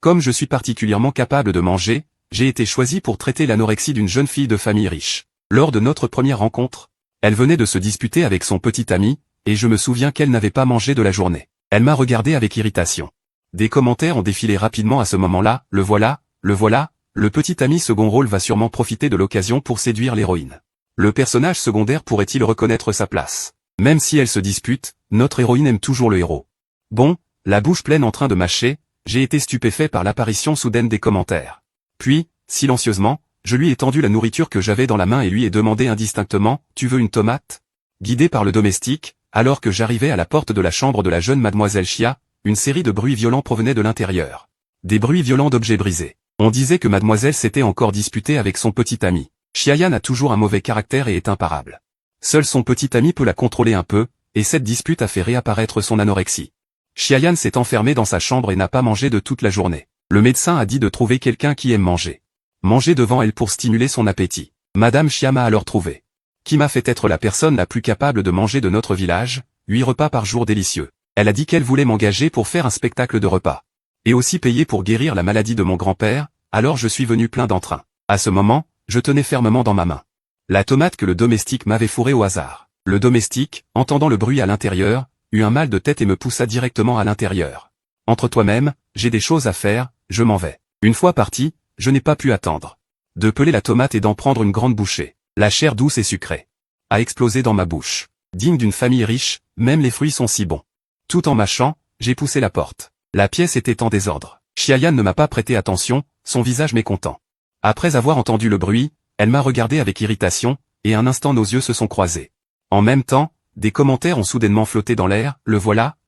Comme je suis particulièrement capable de manger, j'ai été choisi pour traiter l'anorexie d'une jeune fille de famille riche. Lors de notre première rencontre, elle venait de se disputer avec son petit ami, et je me souviens qu'elle n'avait pas mangé de la journée. Elle m'a regardé avec irritation. Des commentaires ont défilé rapidement à ce moment-là, le voilà, le petit ami second rôle va sûrement profiter de l'occasion pour séduire l'héroïne. Le personnage secondaire pourrait-il reconnaître sa place? Même si elle se dispute, notre héroïne aime toujours le héros. Bon, la bouche pleine en train de mâcher, j'ai été stupéfait par l'apparition soudaine des commentaires. Puis, silencieusement, je lui ai tendu la nourriture que j'avais dans la main et lui ai demandé indistinctement, « Tu veux une tomate ?» Guidé par le domestique, alors que j'arrivais à la porte de la chambre de la jeune mademoiselle Chia, une série de bruits violents provenaient de l'intérieur. Des bruits violents d'objets brisés. On disait que mademoiselle s'était encore disputée avec son petit ami. Xiayan a toujours un mauvais caractère et est imparable. Seul son petit ami peut la contrôler un peu, et cette dispute a fait réapparaître son anorexie. Xiayan s'est enfermé dans sa chambre et n'a pas mangé de toute la journée. Le médecin a dit de trouver quelqu'un qui aime manger. Manger devant elle pour stimuler son appétit. Madame Chia m'a alors trouvé. Qui m'a fait être la personne la plus capable de manger de notre village, 8 repas par jour délicieux. Elle a dit qu'elle voulait m'engager pour faire un spectacle de repas. Et aussi payer pour guérir la maladie de mon grand-père, alors je suis venu plein d'entrain. À ce moment, je tenais fermement dans ma main la tomate que le domestique m'avait fourrée au hasard. Le domestique, entendant le bruit à l'intérieur, eut un mal de tête et me poussa directement à l'intérieur. Entre toi-même, j'ai des choses à faire, je m'en vais. Une fois parti, je n'ai pas pu attendre de peler la tomate et d'en prendre une grande bouchée. La chair douce et sucrée a explosé dans ma bouche. Digne d'une famille riche, même les fruits sont si bons. Tout en mâchant, j'ai poussé la porte. La pièce était en désordre. Xiayan ne m'a pas prêté attention, son visage mécontent. Après avoir entendu le bruit, elle m'a regardé avec irritation, et un instant nos yeux se sont croisés. En même temps, des commentaires ont soudainement flotté dans l'air, le voilà.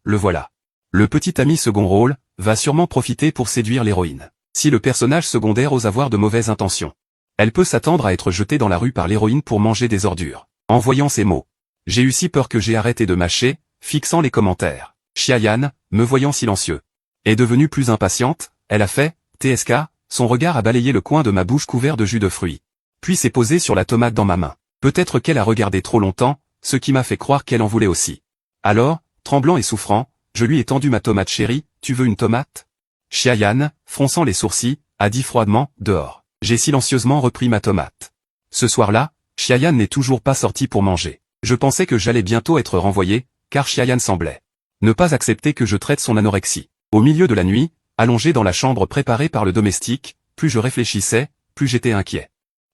Le petit ami second rôle, va sûrement profiter pour séduire l'héroïne. Si le personnage secondaire ose avoir de mauvaises intentions, elle peut s'attendre à être jetée dans la rue par l'héroïne pour manger des ordures. En voyant ces mots, j'ai eu si peur que j'ai arrêté de mâcher, fixant les commentaires. Xiayan, me voyant silencieux, est devenue plus impatiente, elle a fait, TSK, son regard a balayé le coin de ma bouche couvert de jus de fruits. Puis s'est posé sur la tomate dans ma main. Peut-être qu'elle a regardé trop longtemps, ce qui m'a fait croire qu'elle en voulait aussi. Alors, tremblant et souffrant, je lui ai tendu ma tomate chérie, tu veux une tomate? Xiayan, fronçant les sourcils, a dit froidement, dehors. J'ai silencieusement repris ma tomate. Ce soir-là, Xiayan n'est toujours pas sorti pour manger. Je pensais que j'allais bientôt être renvoyé, car Xiayan semblait ne pas accepter que je traite son anorexie. Au milieu de la nuit, allongé dans la chambre préparée par le domestique, plus je réfléchissais, plus j'étais inquiet.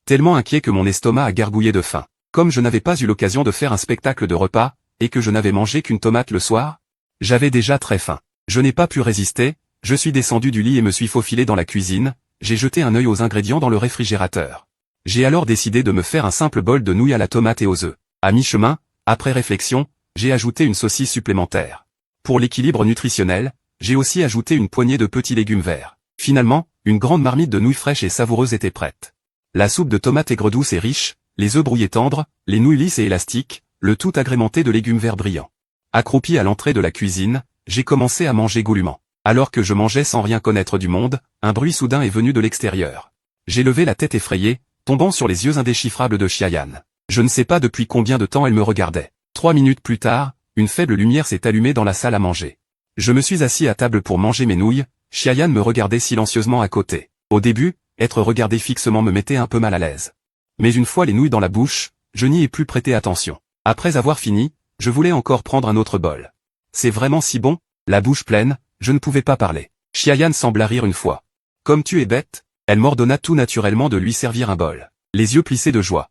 Tellement inquiet que mon estomac a gargouillé de faim. Comme je n'avais pas eu l'occasion de faire un spectacle de repas, et que je n'avais mangé qu'une tomate le soir, j'avais déjà très faim. Je n'ai pas pu résister, je suis descendu du lit et me suis faufilé dans la cuisine, j'ai jeté un œil aux ingrédients dans le réfrigérateur. J'ai alors décidé de me faire un simple bol de nouilles à la tomate et aux œufs. À mi-chemin, après réflexion, j'ai ajouté une saucisse supplémentaire. Pour l'équilibre nutritionnel, j'ai aussi ajouté une poignée de petits légumes verts. Finalement, une grande marmite de nouilles fraîches et savoureuses était prête. La soupe de tomates aigre douce et riche, les œufs brouillés tendres, les nouilles lisses et élastiques, le tout agrémenté de légumes verts brillants. Accroupi à l'entrée de la cuisine, j'ai commencé à manger goulûment. Alors que je mangeais sans rien connaître du monde, un bruit soudain est venu de l'extérieur. J'ai levé la tête effrayée, tombant sur les yeux indéchiffrables de Xiayan. Je ne sais pas depuis combien de temps elle me regardait. 3 minutes plus tard, une faible lumière s'est allumée dans la salle à manger. Je me suis assis à table pour manger mes nouilles, Xiayan me regardait silencieusement à côté. Au début, être regardé fixement me mettait un peu mal à l'aise. Mais une fois les nouilles dans la bouche, je n'y ai plus prêté attention. Après avoir fini, je voulais encore prendre un autre bol. C'est vraiment si bon? La bouche pleine, je ne pouvais pas parler. Xiayan sembla rire une fois. Comme tu es bête, elle m'ordonna tout naturellement de lui servir un bol. Les yeux plissés de joie.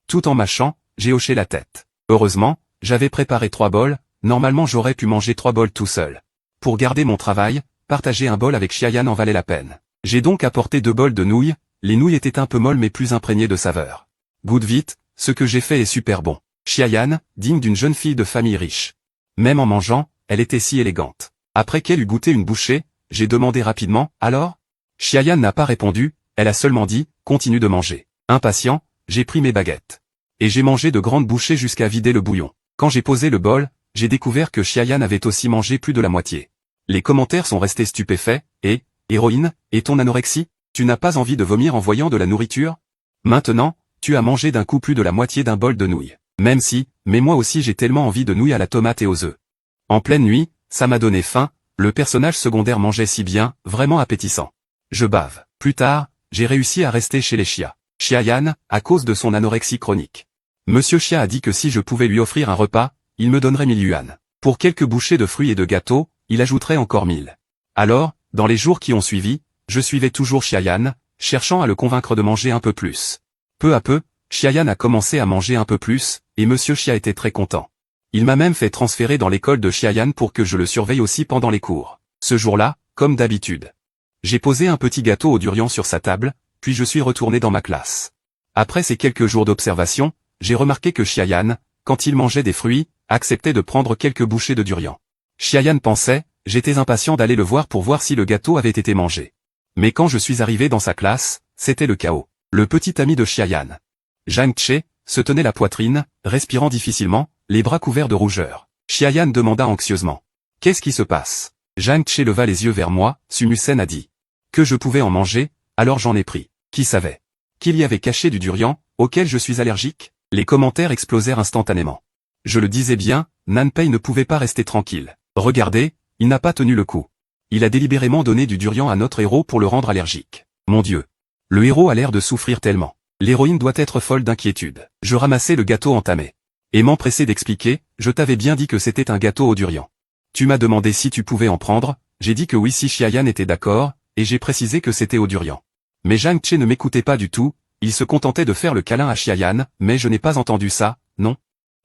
Tout en mâchant, j'ai hoché la tête. Heureusement, j'avais préparé 3 bols, normalement j'aurais pu manger 3 bols tout seul. Pour garder mon travail, partager un bol avec Xiayan en valait la peine. J'ai donc apporté 2 bols de nouilles, les nouilles étaient un peu molles mais plus imprégnées de saveur. Goûte vite, ce que j'ai fait est super bon. Xiayan, digne d'une jeune fille de famille riche. Même en mangeant, elle était si élégante. Après qu'elle eut goûté une bouchée, j'ai demandé rapidement, alors? Xiayan n'a pas répondu, elle a seulement dit, continue de manger. Impatient, j'ai pris mes baguettes. Et j'ai mangé de grandes bouchées jusqu'à vider le bouillon. Quand j'ai posé le bol, j'ai découvert que Xiayan avait aussi mangé plus de la moitié. Les commentaires sont restés stupéfaits, et, héroïne, et ton anorexie? Tu n'as pas envie de vomir en voyant de la nourriture? Maintenant, tu as mangé d'un coup plus de la moitié d'un bol de nouilles. Même si, mais moi aussi j'ai tellement envie de nouilles à la tomate et aux œufs. En pleine nuit, ça m'a donné faim, le personnage secondaire mangeait si bien, vraiment appétissant. Je bave. Plus tard, j'ai réussi à rester chez les Chia. Xiayan, à cause de son anorexie chronique. Monsieur Xia a dit que si je pouvais lui offrir un repas, il me donnerait 1000 yuan. Pour quelques bouchées de fruits et de gâteaux, il ajouterait encore 1000. Alors, dans les jours qui ont suivi, je suivais toujours Xiayan, cherchant à le convaincre de manger un peu plus. Peu à peu, Xiayan a commencé à manger un peu plus, et Monsieur Xia était très content. Il m'a même fait transférer dans l'école de Xiayan pour que je le surveille aussi pendant les cours. Ce jour-là, comme d'habitude, j'ai posé un petit gâteau au durian sur sa table, puis je suis retourné dans ma classe. Après ces quelques jours d'observation, j'ai remarqué que Xiayan, quand il mangeait des fruits, acceptait de prendre quelques bouchées de durian. Xiayan pensait, j'étais impatient d'aller le voir pour voir si le gâteau avait été mangé. Mais quand je suis arrivé dans sa classe, c'était le chaos. Le petit ami de Xiayan, Zhang Che, se tenait la poitrine, respirant difficilement, les bras couverts de rougeur. Xiayan demanda anxieusement. « Qu'est-ce qui se passe ?» Zhang Che leva les yeux vers moi, Sumusen a dit. Que je pouvais en manger, alors j'en ai pris. Qui savait qu'il y avait caché du durian, auquel je suis allergique? Les commentaires explosèrent instantanément. Je le disais bien, Nanpei ne pouvait pas rester tranquille. Regardez, il n'a pas tenu le coup. Il a délibérément donné du durian à notre héros pour le rendre allergique. Mon Dieu. Le héros a l'air de souffrir tellement. L'héroïne doit être folle d'inquiétude. Je ramassai le gâteau entamé. Et m'empressai d'expliquer, je t'avais bien dit que c'était un gâteau au durian. Tu m'as demandé si tu pouvais en prendre, j'ai dit que oui si Xiayan était d'accord, et j'ai précisé que c'était au durian. Mais Zhang Che ne m'écoutait pas du tout, il se contentait de faire le câlin à Xiayan, mais je n'ai pas entendu ça, non?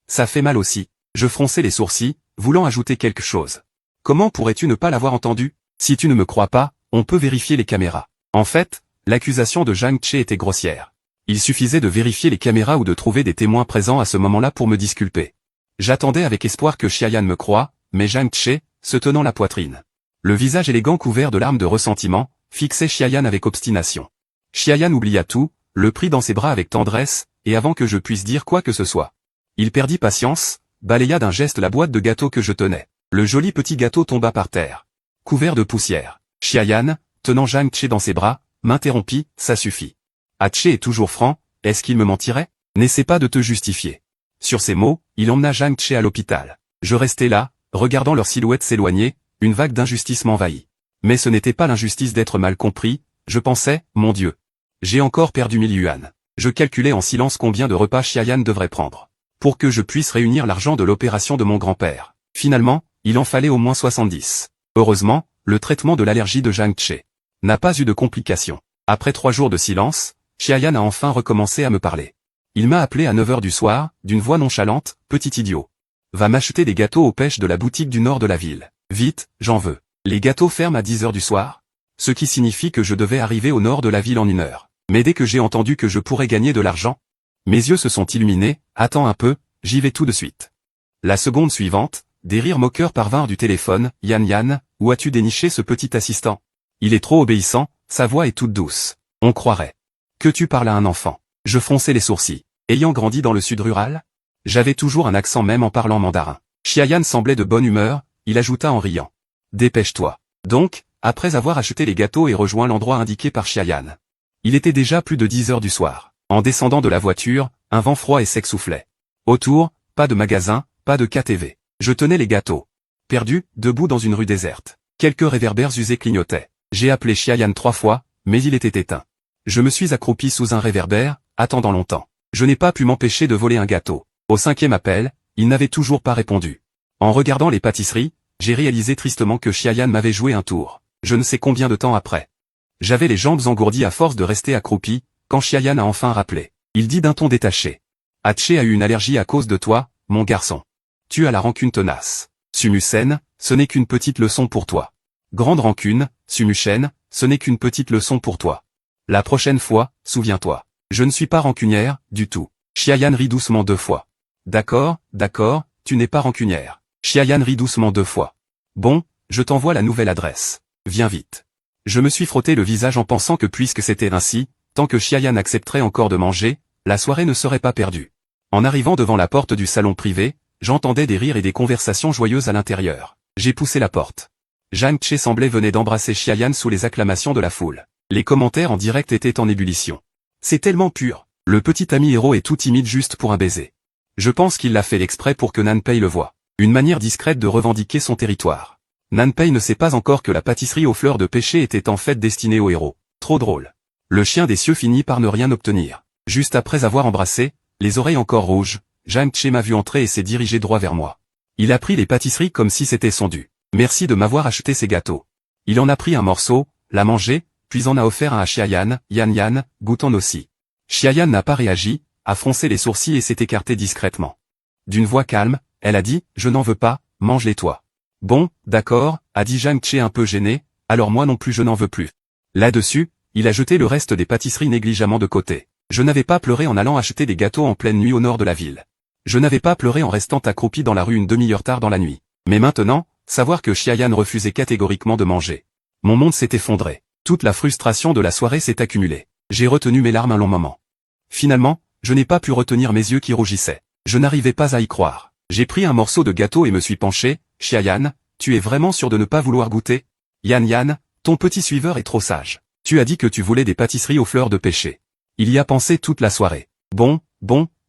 Ça fait mal aussi. Je fronçai les sourcils, voulant ajouter quelque chose. Comment pourrais-tu ne pas l'avoir entendu? Si tu ne me crois pas, on peut vérifier les caméras. En fait, l'accusation de Zhang Che était grossière. Il suffisait de vérifier les caméras ou de trouver des témoins présents à ce moment-là pour me disculper. J'attendais avec espoir que Xiayan me croie, mais Zhang Che, se tenant la poitrine, le visage élégant couvert de larmes de ressentiment, fixait Xiayan avec obstination. Xiayan oublia tout, le prit dans ses bras avec tendresse, et avant que je puisse dire quoi que ce soit, il perdit patience, balaya d'un geste la boîte de gâteau que je tenais. Le joli petit gâteau tomba par terre, couvert de poussière. Xiayan, tenant Zhang Che dans ses bras, m'interrompit, ça suffit. Che est toujours franc, est-ce qu'il me mentirait? N'essaie pas de te justifier. Sur ces mots, il emmena Zhang Che à l'hôpital. Je restais là, regardant leur silhouette s'éloigner, une vague d'injustice m'envahit. Mais ce n'était pas l'injustice d'être mal compris, je pensais, mon Dieu. J'ai encore perdu 1000 yuan. Je calculais en silence combien de repas Xiayan devrait prendre, pour que je puisse réunir l'argent de l'opération de mon grand-père. Finalement, il en fallait au moins 70. Heureusement, le traitement de l'allergie de Zhang Che n'a pas eu de complications. Après 3 jours de silence, Xiayan a enfin recommencé à me parler. Il m'a appelé à 9 h du soir, d'une voix nonchalante, petit idiot. Va m'acheter des gâteaux aux pêches de la boutique du nord de la ville. Vite, j'en veux. Les gâteaux ferment à 10 h du soir. Ce qui signifie que je devais arriver au nord de la ville en 1 heure. Mais dès que j'ai entendu que je pourrais gagner de l'argent, mes yeux se sont illuminés, attends un peu, j'y vais tout de suite. La seconde suivante, des rires moqueurs parvinrent du téléphone. Yan, où as-tu déniché ce petit assistant? Il est trop obéissant, sa voix est toute douce. On croirait que tu parles à un enfant. Je fronçai les sourcils. Ayant grandi dans le sud rural, j'avais toujours un accent même en parlant mandarin. Xiayan semblait de bonne humeur, il ajouta en riant. Dépêche-toi. Donc, après avoir acheté les gâteaux et rejoint l'endroit indiqué par Xiayan, il était déjà plus de 10 h du soir. En descendant de la voiture, un vent froid et sec soufflait. Autour, pas de magasin, pas de KTV. Je tenais les gâteaux. Perdu, debout dans une rue déserte. Quelques réverbères usés clignotaient. J'ai appelé Xiayan 3 fois, mais il était éteint. Je me suis accroupi sous un réverbère, attendant longtemps. Je n'ai pas pu m'empêcher de voler un gâteau. Au 5e appel, il n'avait toujours pas répondu. En regardant les pâtisseries, j'ai réalisé tristement que Xiayan m'avait joué un tour. Je ne sais combien de temps après. J'avais les jambes engourdies à force de rester accroupi, quand Xiayan a enfin rappelé. Il dit d'un ton détaché. Che a eu une allergie à cause de toi, mon garçon. Tu as la rancune tenace. Sumusen, ce n'est qu'une petite leçon pour toi. Grande rancune, Sumuchen, ce n'est qu'une petite leçon pour toi. La prochaine fois, souviens-toi. Je ne suis pas rancunière, du tout. Xiayan rit doucement 2 fois. D'accord, tu n'es pas rancunière. Xiayan rit doucement 2 fois. Bon, je t'envoie la nouvelle adresse. Viens vite. Je me suis frotté le visage en pensant que puisque c'était ainsi, tant que Xiayan accepterait encore de manger, la soirée ne serait pas perdue. En arrivant devant la porte du salon privé, j'entendais des rires et des conversations joyeuses à l'intérieur. J'ai poussé la porte. Zhang Che semblait venir d'embrasser Xiayan sous les acclamations de la foule. Les commentaires en direct étaient en ébullition. C'est tellement pur. Le petit ami héros est tout timide juste pour un baiser. Je pense qu'il l'a fait exprès pour que Nanpei le voie. Une manière discrète de revendiquer son territoire. Nanpei ne sait pas encore que la pâtisserie aux fleurs de pêcher était en fait destinée aux héros. Trop drôle. Le chien des cieux finit par ne rien obtenir. Juste après avoir embrassé, les oreilles encore rouges, Zhang Che m'a vu entrer et s'est dirigé droit vers moi. Il a pris les pâtisseries comme si c'était son dû. Merci de m'avoir acheté ces gâteaux. Il en a pris un morceau, l'a mangé, puis en a offert un à Xiayan, Yan, goûtant aussi. Xiayan n'a pas réagi, a froncé les sourcils et s'est écarté discrètement. D'une voix calme, elle a dit, je n'en veux pas, mange-les toi. Bon, d'accord, a dit Zhang Che un peu gêné, alors moi non plus je n'en veux plus. Là-dessus, il a jeté le reste des pâtisseries négligemment de côté. Je n'avais pas pleuré en allant acheter des gâteaux en pleine nuit au nord de la ville. Je n'avais pas pleuré en restant accroupi dans la rue une demi-heure tard dans la nuit. Mais maintenant, savoir que Xiayan refusait catégoriquement de manger. Mon monde s'est effondré. Toute la frustration de la soirée s'est accumulée. J'ai retenu mes larmes un long moment. Finalement, je n'ai pas pu retenir mes yeux qui rougissaient. Je n'arrivais pas à y croire. J'ai pris un morceau de gâteau et me suis penché. Xiayan, tu es vraiment sûr de ne pas vouloir goûter? Yan, ton petit suiveur est trop sage. Tu as dit que tu voulais des pâtisseries aux fleurs de pêcher. Il y a pensé toute la soirée. Bon,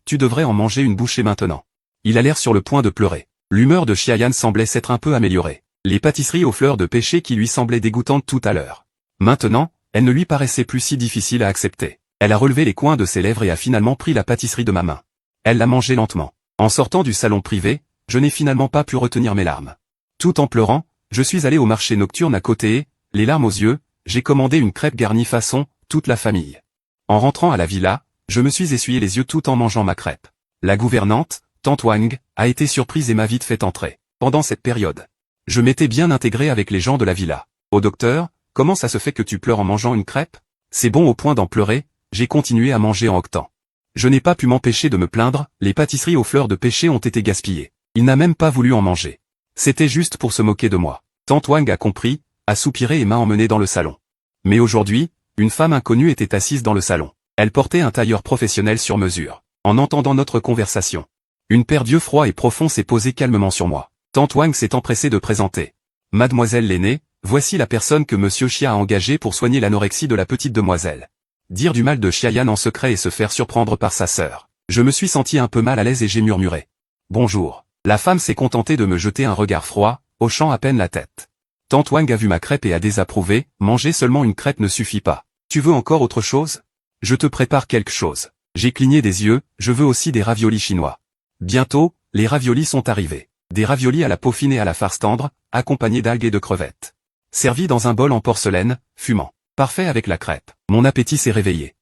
tu devrais en manger une bouchée maintenant. Il a l'air sur le point de pleurer. L'humeur de Xiayan semblait s'être un peu améliorée. Les pâtisseries aux fleurs de pêcher qui lui semblaient dégoûtantes tout à l'heure. Maintenant, elles ne lui paraissaient plus si difficiles à accepter. Elle a relevé les coins de ses lèvres et a finalement pris la pâtisserie de ma main. Elle l'a mangée lentement. En sortant du salon privé, je n'ai finalement pas pu retenir mes larmes. Tout en pleurant, je suis allé au marché nocturne à côté et, les larmes aux yeux, j'ai commandé une crêpe garnie façon, toute la famille. En rentrant à la villa, je me suis essuyé les yeux tout en mangeant ma crêpe. La gouvernante, Tante Wang, a été surprise et m'a vite fait entrer. Pendant cette période, je m'étais bien intégré avec les gens de la villa. Au docteur, comment ça se fait que tu pleures en mangeant une crêpe? C'est bon au point d'en pleurer, j'ai continué à manger en octant. Je n'ai pas pu m'empêcher de me plaindre, les pâtisseries aux fleurs de pêcher ont été gaspillées. Il n'a même pas voulu en manger. C'était juste pour se moquer de moi. Tante Wang a compris, a soupiré et m'a emmené dans le salon. Mais aujourd'hui, une femme inconnue était assise dans le salon. Elle portait un tailleur professionnel sur mesure. En entendant notre conversation, une paire d'yeux froids et profonds s'est posée calmement sur moi. Tante Wang s'est empressée de présenter. Mademoiselle l'aînée, voici la personne que Monsieur Xia a engagée pour soigner l'anorexie de la petite demoiselle. Dire du mal de Xiayan en secret et se faire surprendre par sa sœur. Je me suis senti un peu mal à l'aise et j'ai murmuré. Bonjour. La femme s'est contentée de me jeter un regard froid, hochant à peine la tête. Tante Wang a vu ma crêpe et a désapprouvé, manger seulement une crêpe ne suffit pas. Tu veux encore autre chose? Je te prépare quelque chose. J'ai cligné des yeux, je veux aussi des raviolis chinois. Bientôt, les raviolis sont arrivés. Des raviolis à la peaufinée à la farce tendre, accompagnés d'algues et de crevettes. Servis dans un bol en porcelaine, fumant. Parfait avec la crêpe. Mon appétit s'est réveillé.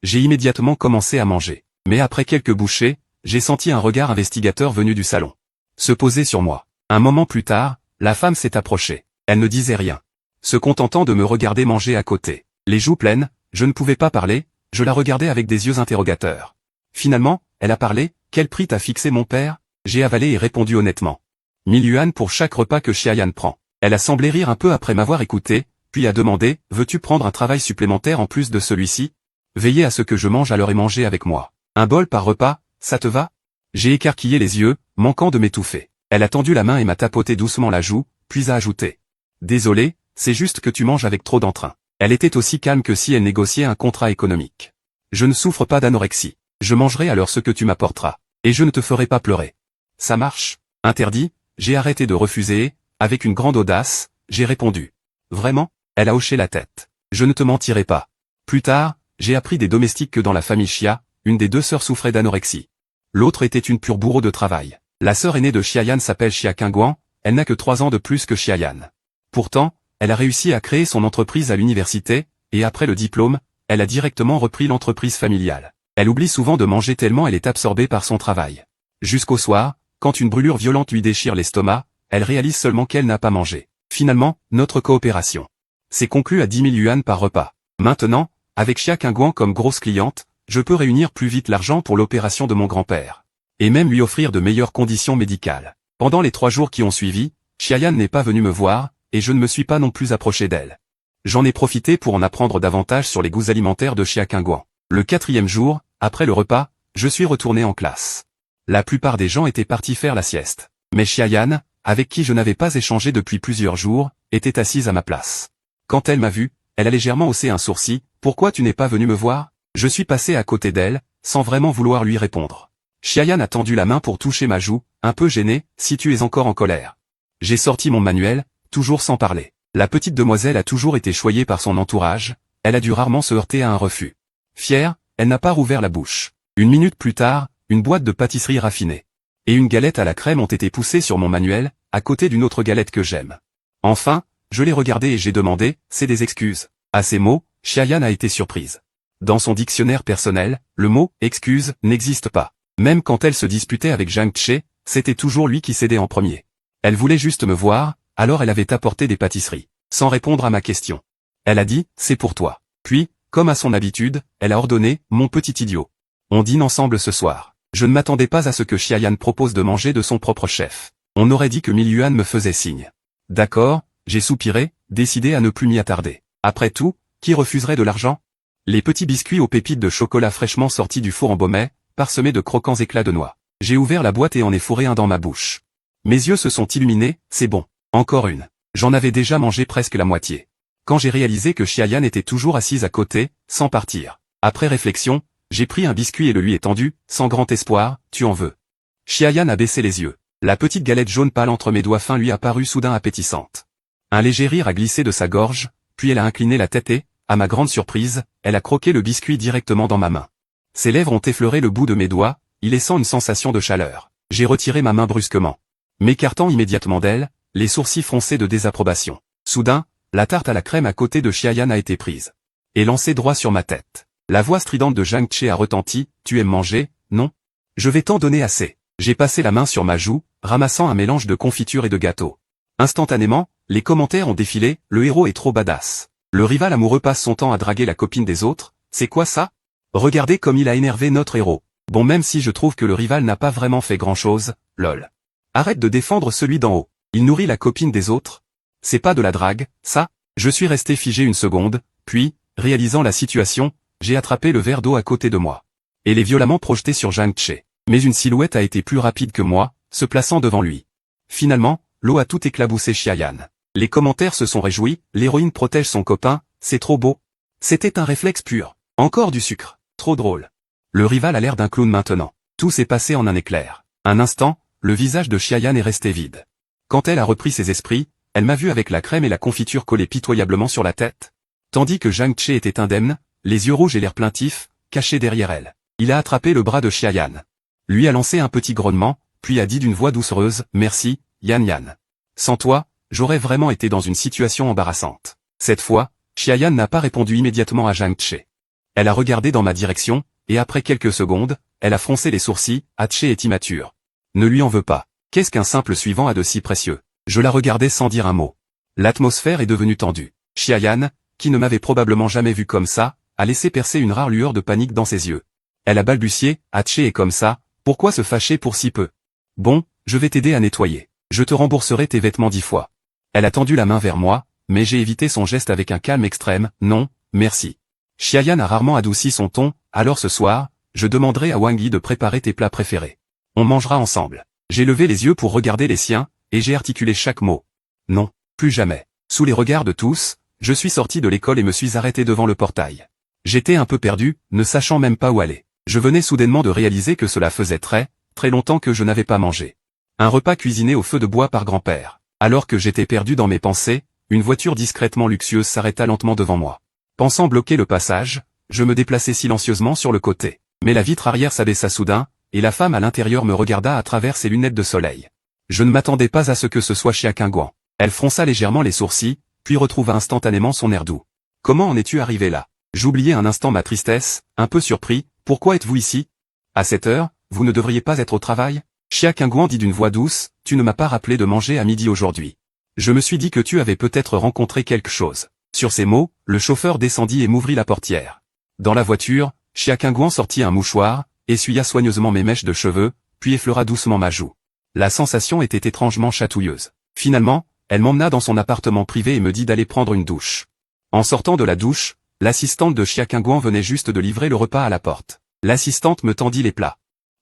J'ai immédiatement commencé à manger. Mais après quelques bouchées, j'ai senti un regard investigateur venu du salon se poser sur moi. Un moment plus tard, la femme s'est approchée. Elle ne disait rien, se contentant de me regarder manger à côté. Les joues pleines, je ne pouvais pas parler, je la regardais avec des yeux interrogateurs. Finalement, elle a parlé. Quel prix t'a fixé mon père? J'ai avalé et répondu honnêtement. 1000 yuan pour chaque repas que Xiayan prend. Elle a semblé rire un peu après m'avoir écouté, puis a demandé, veux-tu prendre un travail supplémentaire en plus de celui-ci? Veillez à ce que je mange à l'heure et manger avec moi. Un bol par repas, ça te va? J'ai écarquillé les yeux, manquant de m'étouffer. Elle a tendu la main et m'a tapoté doucement la joue, puis a ajouté. Désolé, c'est juste que tu manges avec trop d'entrain. Elle était aussi calme que si elle négociait un contrat économique. Je ne souffre pas d'anorexie. Je mangerai alors ce que tu m'apporteras. Et je ne te ferai pas pleurer. Ça marche? Interdit, j'ai arrêté de refuser et, avec une grande audace, j'ai répondu. Vraiment? Elle a hoché la tête. Je ne te mentirai pas. Plus tard, j'ai appris des domestiques que dans la famille Xia, une des deux sœurs souffrait d'anorexie. L'autre était une pure bourreau de travail. La sœur aînée de Xiayan s'appelle Xia Qingguan, elle n'a que 3 ans de plus que Xiayan. Pourtant, elle a réussi à créer son entreprise à l'université, et après le diplôme, elle a directement repris l'entreprise familiale. Elle oublie souvent de manger tellement elle est absorbée par son travail. Jusqu'au soir, quand une brûlure violente lui déchire l'estomac, elle réalise seulement qu'elle n'a pas mangé. Finalement, notre coopération s'est conclue à 10 000 yuan par repas. Maintenant, avec Xia Qingguan comme grosse cliente, je peux réunir plus vite l'argent pour l'opération de mon grand-père. Et même lui offrir de meilleures conditions médicales. Pendant les 3 jours qui ont suivi, Xiayan n'est pas venu me voir, et je ne me suis pas non plus approché d'elle. J'en ai profité pour en apprendre davantage sur les goûts alimentaires de Xia Qingguan. Le 4e jour, après le repas, je suis retourné en classe. La plupart des gens étaient partis faire la sieste. Mais Xiayan, avec qui je n'avais pas échangé depuis plusieurs jours, était assise à ma place. Quand elle m'a vu, elle a légèrement haussé un sourcil. Pourquoi tu n'es pas venu me voir? Je suis passé à côté d'elle, sans vraiment vouloir lui répondre. Xiayan a tendu la main pour toucher ma joue, un peu gêné, si tu es encore en colère. J'ai sorti mon manuel, toujours sans parler. La petite demoiselle a toujours été choyée par son entourage, elle a dû rarement se heurter à un refus. Fière, elle n'a pas rouvert la bouche. Une minute plus tard, une boîte de pâtisserie raffinée et une galette à la crème ont été poussées sur mon manuel, à côté d'une autre galette que j'aime. Enfin, je l'ai regardée et j'ai demandé, c'est des excuses. À ces mots, Xiayan a été surprise. Dans son dictionnaire personnel, le mot « excuse » n'existe pas. Même quand elle se disputait avec Zhang Che, c'était toujours lui qui cédait en premier. Elle voulait juste me voir, alors elle avait apporté des pâtisseries, sans répondre à ma question. Elle a dit « c'est pour toi ». Puis, comme à son habitude, elle a ordonné « mon petit idiot. On dîne ensemble ce soir ». Je ne m'attendais pas à ce que Xiayan propose de manger de son propre chef. On aurait dit que Milyuan me faisait signe. D'accord, j'ai soupiré, décidé à ne plus m'y attarder. Après tout, qui refuserait de l'argent? Les petits biscuits aux pépites de chocolat fraîchement sortis du four embaumés, parsemés de croquants éclats de noix. J'ai ouvert la boîte et en ai fourré un dans ma bouche. Mes yeux se sont illuminés, c'est bon. Encore une. J'en avais déjà mangé presque la moitié. Quand j'ai réalisé que Xiayan était toujours assise à côté, sans partir. Après réflexion, j'ai pris un biscuit et le lui ai tendu, sans grand espoir, tu en veux. Xiayan a baissé les yeux. La petite galette jaune pâle entre mes doigts fins lui a paru soudain appétissante. Un léger rire a glissé de sa gorge, puis elle a incliné la tête et, à ma grande surprise, elle a croqué le biscuit directement dans ma main. Ses lèvres ont effleuré le bout de mes doigts, y laissant une sensation de chaleur. J'ai retiré ma main brusquement. M'écartant immédiatement d'elle, les sourcils froncés de désapprobation. Soudain, la tarte à la crème à côté de Xiayan a été prise et lancée droit sur ma tête. La voix stridente de Zhang Che a retenti, tu aimes manger, non? Je vais t'en donner assez. J'ai passé la main sur ma joue, ramassant un mélange de confiture et de gâteau. Instantanément, les commentaires ont défilé, le héros est trop badass. Le rival amoureux passe son temps à draguer la copine des autres, c'est quoi ça? Regardez comme il a énervé notre héros. Bon, même si je trouve que le rival n'a pas vraiment fait grand chose, lol. Arrête de défendre celui d'en haut. Il nourrit la copine des autres. C'est pas de la drague, ça? Je suis resté figé une seconde, puis, réalisant la situation, j'ai attrapé le verre d'eau à côté de moi. Et l'ai violemment projeté sur Zhang Che. Mais une silhouette a été plus rapide que moi, se plaçant devant lui. Finalement, l'eau a tout éclaboussé Xiayan. Les commentaires se sont réjouis, l'héroïne protège son copain, c'est trop beau. C'était un réflexe pur. Encore du sucre. Trop drôle. Le rival a l'air d'un clown maintenant. Tout s'est passé en un éclair. Un instant, le visage de Xiayan est resté vide. Quand elle a repris ses esprits, elle m'a vu avec la crème et la confiture collées pitoyablement sur la tête. Tandis que Zhang Che était indemne, les yeux rouges et l'air plaintif, cachés derrière elle. Il a attrapé le bras de Xiayan. Lui a lancé un petit grognement, puis a dit d'une voix doucereuse, « Merci, Yan Yan. Sans toi, j'aurais vraiment été dans une situation embarrassante. » Cette fois, Xiayan n'a pas répondu immédiatement à Zhang Che. Elle a regardé dans ma direction, et après quelques secondes, elle a froncé les sourcils, « Che est immature. Ne lui en veux pas. Qu'est-ce qu'un simple suivant a de si précieux ?» Je la regardais sans dire un mot. L'atmosphère est devenue tendue. Xiayan, qui ne m'avait probablement jamais vu comme ça, a laissé percer une rare lueur de panique dans ses yeux. Elle a balbutié, « Che est comme ça, pourquoi se fâcher pour si peu? Bon, je vais t'aider à nettoyer. Je te rembourserai tes vêtements 10 fois. » Elle a tendu la main vers moi, mais j'ai évité son geste avec un calme extrême, « Non, merci. » Xiayan a rarement adouci son ton, « Alors ce soir, je demanderai à Wang Yi de préparer tes plats préférés. On mangera ensemble. » J'ai levé les yeux pour regarder les siens, et j'ai articulé chaque mot. Non, plus jamais. Sous les regards de tous, je suis sorti de l'école et me suis arrêté devant le portail. J'étais un peu perdu, ne sachant même pas où aller. Je venais soudainement de réaliser que cela faisait très longtemps que je n'avais pas mangé. Un repas cuisiné au feu de bois par grand-père. Alors que j'étais perdu dans mes pensées, une voiture discrètement luxueuse s'arrêta lentement devant moi. Pensant bloquer le passage, je me déplaçai silencieusement sur le côté. Mais la vitre arrière s'abaissa soudain, et la femme à l'intérieur me regarda à travers ses lunettes de soleil. Je ne m'attendais pas à ce que ce soit Xiayan Guan. Elle fronça légèrement les sourcils, puis retrouva instantanément son air doux. « Comment en es-tu arrivé là ?» J'oubliai un instant ma tristesse, un peu surpris, « Pourquoi êtes-vous ici? À cette heure, vous ne devriez pas être au travail ?» Xiayan Guan dit d'une voix douce, « Tu ne m'as pas rappelé de manger à midi aujourd'hui. Je me suis dit que tu avais peut-être rencontré quelque chose. » Sur ces mots, le chauffeur descendit et m'ouvrit la portière. Dans la voiture, Xiayan Guan sortit un mouchoir, essuya soigneusement mes mèches de cheveux, puis effleura doucement ma joue. La sensation était étrangement chatouilleuse. Finalement, elle m'emmena dans son appartement privé et me dit d'aller prendre une douche. En sortant de la douche, l'assistante de Xiayan Guan venait juste de livrer le repas à la porte. L'assistante me tendit les plats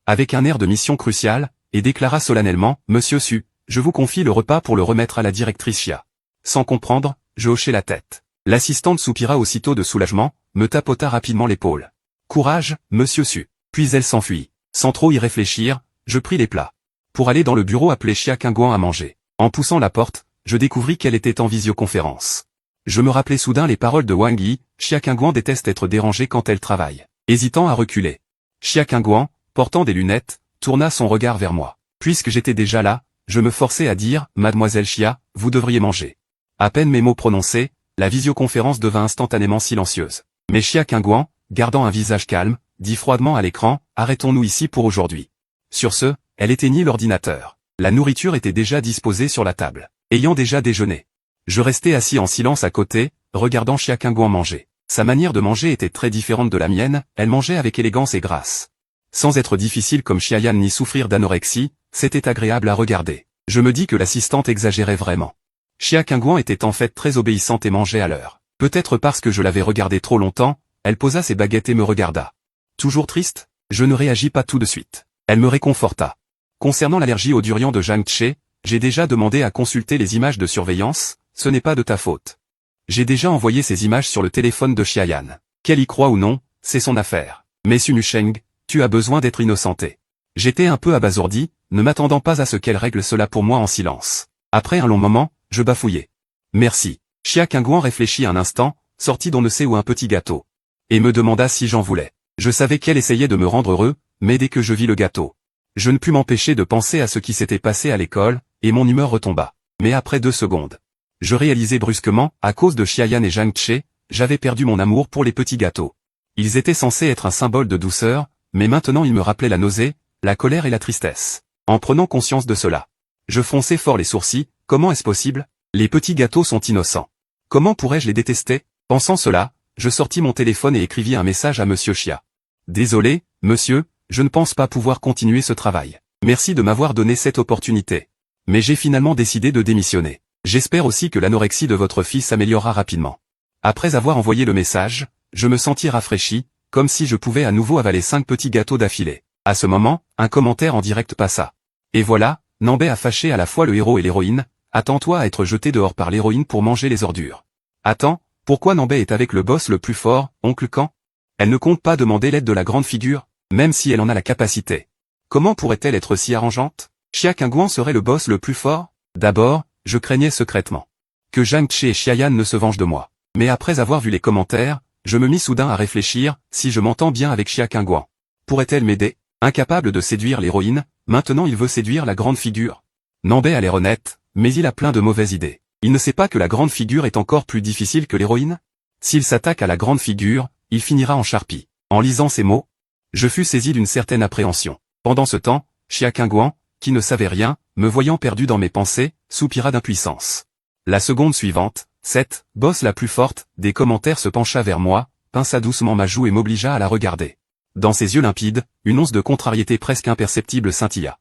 avec un air de mission cruciale, et déclara solennellement, « Monsieur Su, je vous confie le repas pour le remettre à la directrice Xia. » Sans comprendre, je hochai la tête. L'assistante soupira aussitôt de soulagement, me tapota rapidement l'épaule. « Courage, Monsieur Su. » Puis elle s'enfuit. Sans trop y réfléchir, je pris les plats pour aller dans le bureau appeler Xiayan Guan à manger. En poussant la porte, je découvris qu'elle était en visioconférence. Je me rappelais soudain les paroles de Wang Yi, Xia Qingguan déteste être dérangée quand elle travaille. Hésitant à reculer. Xia Qingguan, portant des lunettes, tourna son regard vers moi. Puisque j'étais déjà là, je me forçai à dire, Mademoiselle Xia, vous devriez manger. À peine mes mots prononcés, la visioconférence devint instantanément silencieuse. Mais Xia Qingguan, gardant un visage calme, dit froidement à l'écran, arrêtons-nous ici pour aujourd'hui. Sur ce, elle éteignit l'ordinateur. La nourriture était déjà disposée sur la table. Ayant déjà déjeuné. Je restais assis en silence à côté, regardant Xia Qingguan manger. Sa manière de manger était très différente de la mienne, elle mangeait avec élégance et grâce. Sans être difficile comme Xiayan ni souffrir d'anorexie, c'était agréable à regarder. Je me dis que l'assistante exagérait vraiment. Xia Qingguan était en fait très obéissante et mangeait à l'heure. Peut-être parce que je l'avais regardée trop longtemps, elle posa ses baguettes et me regarda. Toujours triste? Je ne réagis pas tout de suite. Elle me réconforta. Concernant l'allergie au durian de Zhang Che, j'ai déjà demandé à consulter les images de surveillance, ce n'est pas de ta faute. J'ai déjà envoyé ces images sur le téléphone de Xiayan. Qu'elle y croit ou non, c'est son affaire. Mais Sunu Sheng, tu as besoin d'être innocenté. J'étais un peu abasourdi, ne m'attendant pas à ce qu'elle règle cela pour moi en silence. Après un long moment, je bafouillai. Merci. Xia Qingguan réfléchit un instant, sortit d'on ne sait où un petit gâteau. Et me demanda si j'en voulais. Je savais qu'elle essayait de me rendre heureux, mais dès que je vis le gâteau, je ne pus m'empêcher de penser à ce qui s'était passé à l'école, et mon humeur retomba. Mais après 2 secondes, je réalisai brusquement, à cause de Xiayan et Zhang Che, j'avais perdu mon amour pour les petits gâteaux. Ils étaient censés être un symbole de douceur, mais maintenant ils me rappelaient la nausée, la colère et la tristesse. En prenant conscience de cela, je fronçai fort les sourcils, comment est-ce possible? Les petits gâteaux sont innocents. Comment pourrais-je les détester? Pensant cela, je sortis mon téléphone et écrivis un message à Monsieur Xia. Désolé, monsieur, je ne pense pas pouvoir continuer ce travail. Merci de m'avoir donné cette opportunité. Mais j'ai finalement décidé de démissionner. J'espère aussi que l'anorexie de votre fils s'améliorera rapidement. Après avoir envoyé le message, je me sentis rafraîchi, comme si je pouvais à nouveau avaler 5 petits gâteaux d'affilée. À ce moment, un commentaire en direct passa. Et voilà, Nambé a fâché à la fois le héros et l'héroïne, attends-toi à être jeté dehors par l'héroïne pour manger les ordures. Attends, pourquoi Nambé est avec le boss le plus fort, oncle Kan? Elle ne compte pas demander l'aide de la grande figure, même si elle en a la capacité. Comment pourrait-elle être si arrangeante? Xia Qingguan serait le boss le plus fort? D'abord, je craignais secrètement que Zhang Che et Xiayan ne se vengent de moi. Mais après avoir vu les commentaires, je me mis soudain à réfléchir, si je m'entends bien avec Xia Qingguan, pourrait-elle m'aider? Incapable de séduire l'héroïne, maintenant il veut séduire la grande figure. Nambé a l'air honnête, mais il a plein de mauvaises idées. Il ne sait pas que la grande figure est encore plus difficile que l'héroïne? S'il s'attaque à la grande figure, il finira en charpie. En lisant ces mots, je fus saisi d'une certaine appréhension. Pendant ce temps, Xia Qingguan, qui ne savait rien, me voyant perdu dans mes pensées, soupira d'impuissance. La seconde suivante, cette bosse la plus forte, des commentaires se pencha vers moi, pinça doucement ma joue et m'obligea à la regarder. Dans ses yeux limpides, une once de contrariété presque imperceptible scintilla.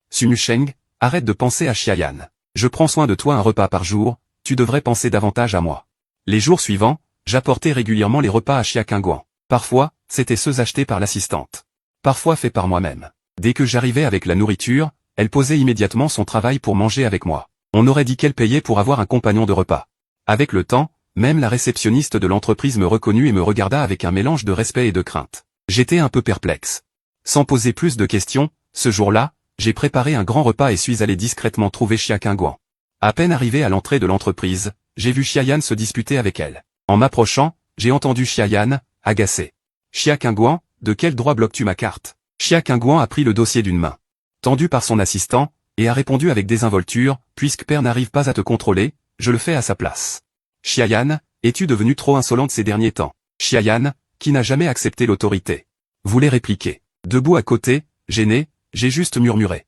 Sunu Sheng, arrête de penser à Xiayan. Je prends soin de toi un repas par jour, tu devrais penser davantage à moi. Les jours suivants, j'apportais régulièrement les repas à Xia Qingguan. Parfois, c'étaient ceux achetés par l'assistante. Parfois faits par moi-même. Dès que j'arrivais avec la nourriture, elle posait immédiatement son travail pour manger avec moi. On aurait dit qu'elle payait pour avoir un compagnon de repas. Avec le temps, même la réceptionniste de l'entreprise me reconnut et me regarda avec un mélange de respect et de crainte. J'étais un peu perplexe. Sans poser plus de questions, ce jour-là, j'ai préparé un grand repas et suis allé discrètement trouver Xia Qingguan. À peine arrivé à l'entrée de l'entreprise, j'ai vu Xiayan se disputer avec elle. En m'approchant, j'ai entendu Xiayan, agacé. Xia Qingguan, de quel droit bloques-tu ma carte? Xia Qingguan a pris le dossier d'une main, tendu par son assistant, et a répondu avec désinvolture, puisque père n'arrive pas à te contrôler, je le fais à sa place. Xiayan, es-tu devenu trop insolente ces derniers temps? Xiayan, qui n'a jamais accepté l'autorité, voulait répliquer. Debout à côté, gêné, j'ai juste murmuré.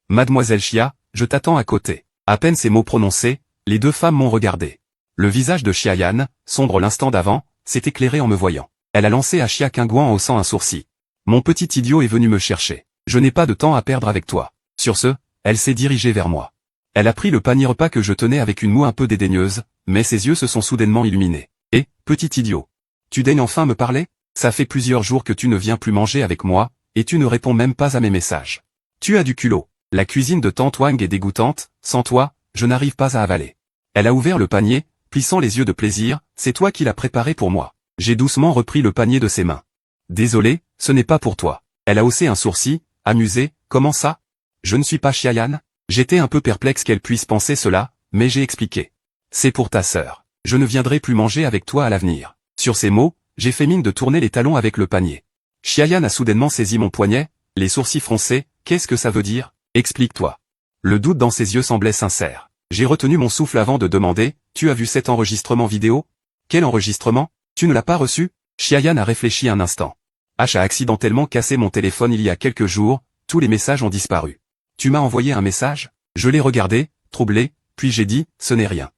Mademoiselle Xia, je t'attends à côté. À peine ces mots prononcés, les 2 femmes m'ont regardé. Le visage de Xiayan, sombre l'instant d'avant, s'est éclairé en me voyant. Elle a lancé à Xia Qingguan en haussant un sourcil. Mon petit idiot est venu me chercher. Je n'ai pas de temps à perdre avec toi. Sur ce, elle s'est dirigée vers moi. Elle a pris le panier repas que je tenais avec une moue un peu dédaigneuse, mais ses yeux se sont soudainement illuminés. Eh, petit idiot. Tu daignes enfin me parler? Ça fait plusieurs jours que tu ne viens plus manger avec moi, et tu ne réponds même pas à mes messages. Tu as du culot. La cuisine de Tante Wang est dégoûtante, sans toi, je n'arrive pas à avaler. Elle a ouvert le panier, plissant les yeux de plaisir, c'est toi qui l'as préparé pour moi. J'ai doucement repris le panier de ses mains. Désolé, ce n'est pas pour toi. Elle a haussé un sourcil, amusée, comment ça? Je ne suis pas Xiayan? J'étais un peu perplexe qu'elle puisse penser cela, mais j'ai expliqué. C'est pour ta sœur. Je ne viendrai plus manger avec toi à l'avenir. Sur ces mots, j'ai fait mine de tourner les talons avec le panier. Xiayan a soudainement saisi mon poignet, les sourcils froncés. Qu'est-ce que ça veut dire? Explique-toi. Le doute dans ses yeux semblait sincère. J'ai retenu mon souffle avant de demander, tu as vu cet enregistrement vidéo? Quel enregistrement? Tu ne l'as pas reçu? Xiayan a réfléchi un instant. H a accidentellement cassé mon téléphone il y a quelques jours, tous les messages ont disparu. Tu m'as envoyé un message? Je l'ai regardé, troublé, puis j'ai dit, ce n'est rien.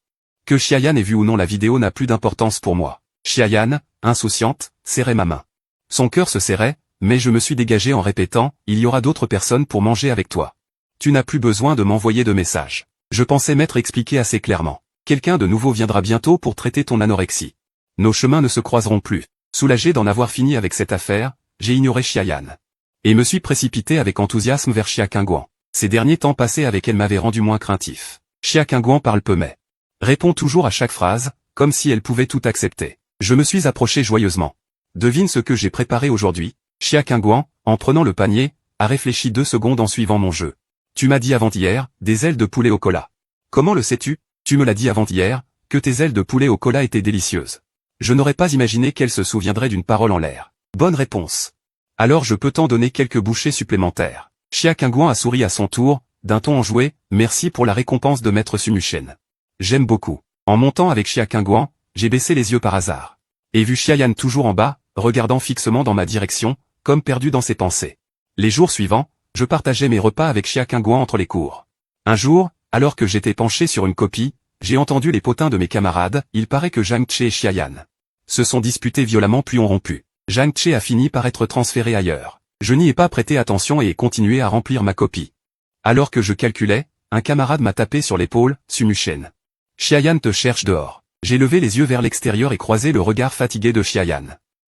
Que Xiayan ait vu ou non la vidéo n'a plus d'importance pour moi. Xiayan, insouciante, serrait ma main. Son cœur se serrait, mais je me suis dégagé en répétant, il y aura d'autres personnes pour manger avec toi. Tu n'as plus besoin de m'envoyer de messages. Je pensais m'être expliqué assez clairement. Quelqu'un de nouveau viendra bientôt pour traiter ton anorexie. Nos chemins ne se croiseront plus. Soulagé d'en avoir fini avec cette affaire, j'ai ignoré Xiayan. Et me suis précipité avec enthousiasme vers Xia Kingguan. Ces derniers temps passés avec elle m'avaient rendu moins craintif. Xia Kingguan parle peu mais répond toujours à chaque phrase, comme si elle pouvait tout accepter. Je me suis approché joyeusement. Devine ce que j'ai préparé aujourd'hui. Xia Kingguan, en prenant le panier, a réfléchi 2 secondes en suivant mon jeu. Tu m'as dit avant-hier, des ailes de poulet au cola. Comment le sais-tu? Tu me l'as dit avant-hier, que tes ailes de poulet au cola étaient délicieuses. Je n'aurais pas imaginé qu'elle se souviendrait d'une parole en l'air. Bonne réponse. Alors je peux t'en donner quelques bouchées supplémentaires. Xia Kingguan a souri à son tour, d'un ton enjoué, merci pour la récompense de maître Sumuchen. J'aime beaucoup. En montant avec Xia Kingguan, j'ai baissé les yeux par hasard. Et vu Xiayan toujours en bas, regardant fixement dans ma direction, comme perdu dans ses pensées. Les jours suivants, je partageais mes repas avec Xia Kingguan entre les cours. Un jour, alors que j'étais penché sur une copie, j'ai entendu les potins de mes camarades, il paraît que Zhang Che et Xiayan se sont disputés violemment puis ont rompu. Zhang Che a fini par être transféré ailleurs. Je n'y ai pas prêté attention et ai continué à remplir ma copie. Alors que je calculais, un camarade m'a tapé sur l'épaule, Sumuchen. Xiayan te cherche dehors. J'ai levé les yeux vers l'extérieur et croisé le regard fatigué de Xiayan.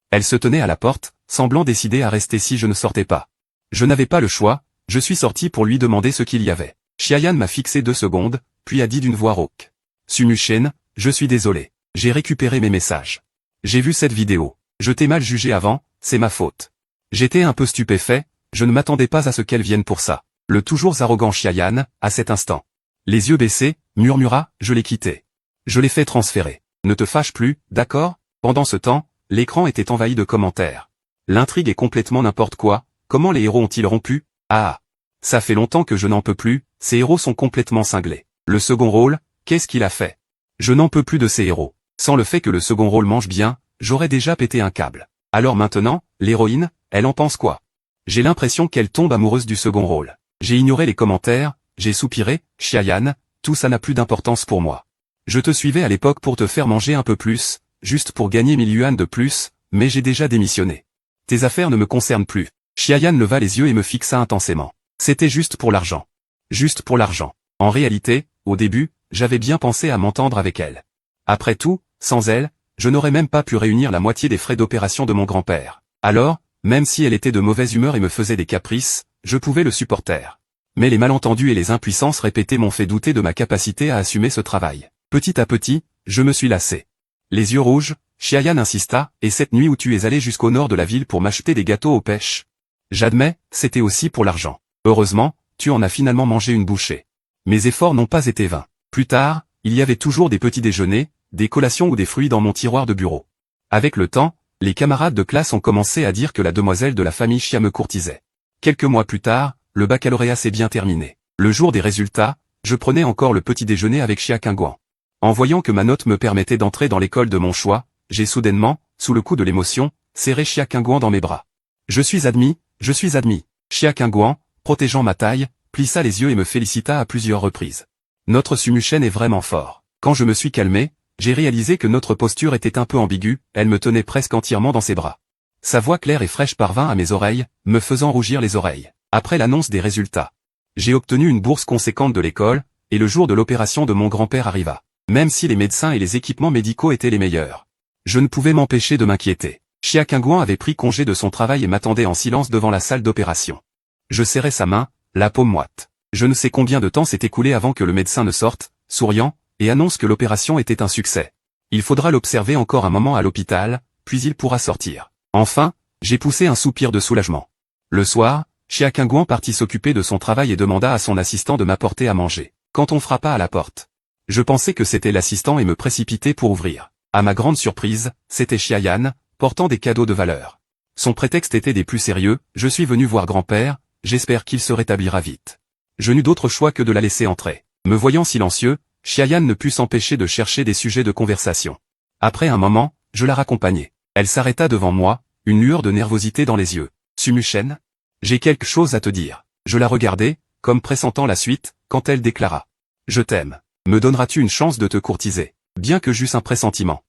Elle se tenait à la porte, semblant décidée à rester si je ne sortais pas. Je n'avais pas le choix, je suis sorti pour lui demander ce qu'il y avait. Xiayan m'a fixé 2 secondes, puis a dit d'une voix rauque. Sumuchen, je suis désolé. J'ai récupéré mes messages. J'ai vu cette vidéo. Je t'ai mal jugé avant, c'est ma faute. J'étais un peu stupéfait, je ne m'attendais pas à ce qu'elle vienne pour ça. Le toujours arrogant Xiayan, à cet instant. Les yeux baissés, murmura, je l'ai quitté. Je l'ai fait transférer. Ne te fâche plus, d'accord? Pendant ce temps, l'écran était envahi de commentaires. L'intrigue est complètement n'importe quoi, comment les héros ont-ils rompu? Ah! Ça fait longtemps que je n'en peux plus, ces héros sont complètement cinglés. Le second rôle, qu'est-ce qu'il a fait? Je n'en peux plus de ces héros. Sans le fait que le second rôle mange bien, j'aurais déjà pété un câble. Alors maintenant, l'héroïne, elle en pense quoi? J'ai l'impression qu'elle tombe amoureuse du second rôle. J'ai ignoré les commentaires, j'ai soupiré, Xiayan, tout ça n'a plus d'importance pour moi. Je te suivais à l'époque pour te faire manger un peu plus, juste pour gagner 1000 yuan de plus, mais j'ai déjà démissionné. Tes affaires ne me concernent plus. Xiayan leva les yeux et me fixa intensément. C'était juste pour l'argent. Juste pour l'argent. En réalité, au début, j'avais bien pensé à m'entendre avec elle. Après tout, sans elle, je n'aurais même pas pu réunir la moitié des frais d'opération de mon grand-père. Alors, même si elle était de mauvaise humeur et me faisait des caprices, je pouvais le supporter. Mais les malentendus et les impuissances répétées m'ont fait douter de ma capacité à assumer ce travail. Petit à petit, je me suis lassé. Les yeux rouges, Xiayan insista, et cette nuit où tu es allé jusqu'au nord de la ville pour m'acheter des gâteaux aux pêches. J'admets, c'était aussi pour l'argent. Heureusement, tu en as finalement mangé une bouchée. Mes efforts n'ont pas été vains. Plus tard, il y avait toujours des petits déjeuners, des collations ou des fruits dans mon tiroir de bureau. Avec le temps, les camarades de classe ont commencé à dire que la demoiselle de la famille Xia me courtisait. Quelques mois plus tard, le baccalauréat s'est bien terminé. Le jour des résultats, je prenais encore le petit déjeuner avec Xia Kingguan. En voyant que ma note me permettait d'entrer dans l'école de mon choix, j'ai soudainement, sous le coup de l'émotion, serré Xia Kingguan dans mes bras. Je suis admis, je suis admis. Xia Kingguan, protégeant ma taille, plissa les yeux et me félicita à plusieurs reprises. Notre Sumuchen est vraiment fort. Quand je me suis calmé, j'ai réalisé que notre posture était un peu ambiguë, elle me tenait presque entièrement dans ses bras. Sa voix claire et fraîche parvint à mes oreilles, me faisant rougir les oreilles. Après l'annonce des résultats, j'ai obtenu une bourse conséquente de l'école, et le jour de l'opération de mon grand-père arriva. Même si les médecins et les équipements médicaux étaient les meilleurs, je ne pouvais m'empêcher de m'inquiéter. Xia Kingguan avait pris congé de son travail et m'attendait en silence devant la salle d'opération. Je serrais sa main, la paume moite. Je ne sais combien de temps s'est écoulé avant que le médecin ne sorte, souriant, et annonce que l'opération était un succès. Il faudra l'observer encore un moment à l'hôpital, puis il pourra sortir. Enfin, j'ai poussé un soupir de soulagement. Le soir, Xia Kingguan partit s'occuper de son travail et demanda à son assistant de m'apporter à manger. Quand on frappa à la porte, Je pensais que c'était l'assistant et me précipitais pour ouvrir. À ma grande surprise, c'était Xiayan, portant des cadeaux de valeur. Son prétexte était des plus sérieux, je suis venu voir grand-père, j'espère qu'il se rétablira vite. Je n'eus d'autre choix que de la laisser entrer. Me voyant silencieux, Xiayan ne put s'empêcher de chercher des sujets de conversation. Après un moment, je la raccompagnai. Elle s'arrêta devant moi, une lueur de nervosité dans les yeux. Sumuchen? J'ai quelque chose à te dire. Je la regardai, comme pressentant la suite, quand elle déclara. Je t'aime. Me donneras-tu une chance de te courtiser? Bien que j'eusse un pressentiment.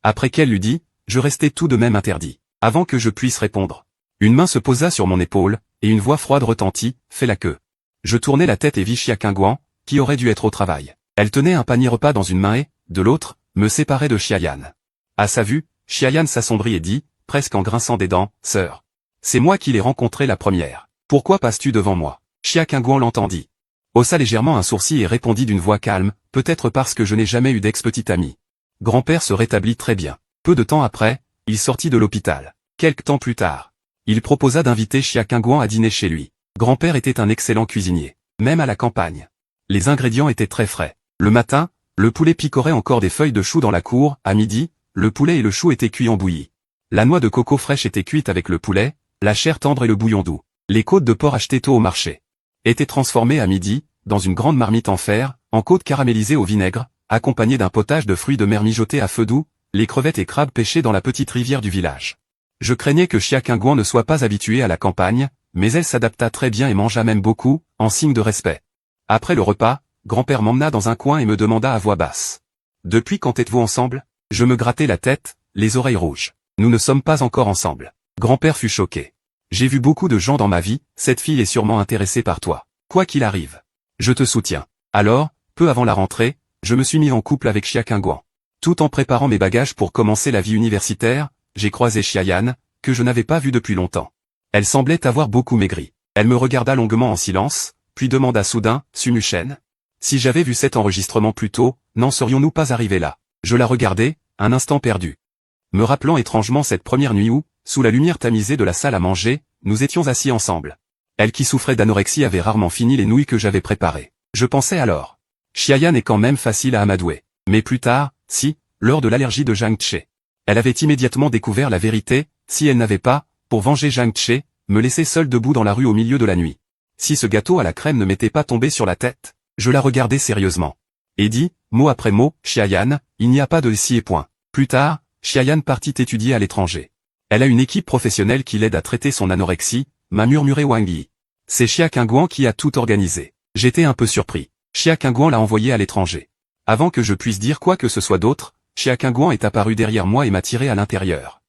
Après qu'elle l'eut dit, je restai tout de même interdit. Avant que je puisse répondre. Une main se posa sur mon épaule, et une voix froide retentit, fais la queue. Je tournai la tête et vis Xiaquingguan, qui aurait dû être au travail. Elle tenait un panier repas dans une main et, de l'autre, me séparait de Xiayan. À sa vue, Xiayan s'assombrit et dit, presque en grinçant des dents, sœur. C'est moi qui l'ai rencontrée la première. Pourquoi passes-tu devant moi? Xiaquingguan l'entendit. Haussa légèrement un sourcil et répondit d'une voix calme, peut-être parce que je n'ai jamais eu d'ex-petite amie. Grand-père se rétablit très bien. Peu de temps après, il sortit de l'hôpital. Quelque temps plus tard, il proposa d'inviter Xiaquingguan à dîner chez lui. Grand-père était un excellent cuisinier, même à la campagne. Les ingrédients étaient très frais. Le matin, le poulet picorait encore des feuilles de chou dans la cour, à midi, le poulet et le chou étaient cuits en bouillie. La noix de coco fraîche était cuite avec le poulet, la chair tendre et le bouillon doux. Les côtes de porc achetées tôt au marché étaient transformées à midi, dans une grande marmite en fer, en côtes caramélisées au vinaigre, accompagnées d'un potage de fruits de mer mijotés à feu doux, les crevettes et crabes pêchés dans la petite rivière du village. Je craignais que Xiaquingguan ne soit pas habituée à la campagne, mais elle s'adapta très bien et mangea même beaucoup, en signe de respect. Après le repas, grand-père m'emmena dans un coin et me demanda à voix basse. Depuis quand êtes-vous ensemble? Je me grattai la tête, les oreilles rouges. Nous ne sommes pas encore ensemble. Grand-père fut choqué. J'ai vu beaucoup de gens dans ma vie, cette fille est sûrement intéressée par toi. Quoi qu'il arrive. Je te soutiens. Alors, peu avant la rentrée, je me suis mis en couple avec Xiaquingguan. Tout en préparant mes bagages pour commencer la vie universitaire, j'ai croisé Xiayan, que je n'avais pas vu depuis longtemps. Elle semblait avoir beaucoup maigri. Elle me regarda longuement en silence, puis demanda soudain, Sumuchen? Si j'avais vu cet enregistrement plus tôt, n'en serions-nous pas arrivés là? Je la regardai, un instant perdu. Me rappelant étrangement cette première nuit où, sous la lumière tamisée de la salle à manger, nous étions assis ensemble. Elle qui souffrait d'anorexie avait rarement fini les nouilles que j'avais préparées. Je pensais alors. Xiayan est quand même facile à amadouer. Mais plus tard, si, lors de l'allergie de Zhang Tche. Elle avait immédiatement découvert la vérité, si elle n'avait pas, pour venger Zhang Tche, me laissé seul debout dans la rue au milieu de la nuit. Si ce gâteau à la crème ne m'était pas tombé sur la tête, je la regardais sérieusement. Et dit, mot après mot, Xiayan, il n'y a pas de si et point. Plus tard, Xiayan partit étudier à l'étranger. Elle a une équipe professionnelle qui l'aide à traiter son anorexie, m'a murmuré Wang Yi. C'est Xiaquingguan qui a tout organisé. J'étais un peu surpris. Xiaquingguan l'a envoyé à l'étranger. Avant que je puisse dire quoi que ce soit d'autre, Xiaquingguan est apparu derrière moi et m'a tiré à l'intérieur.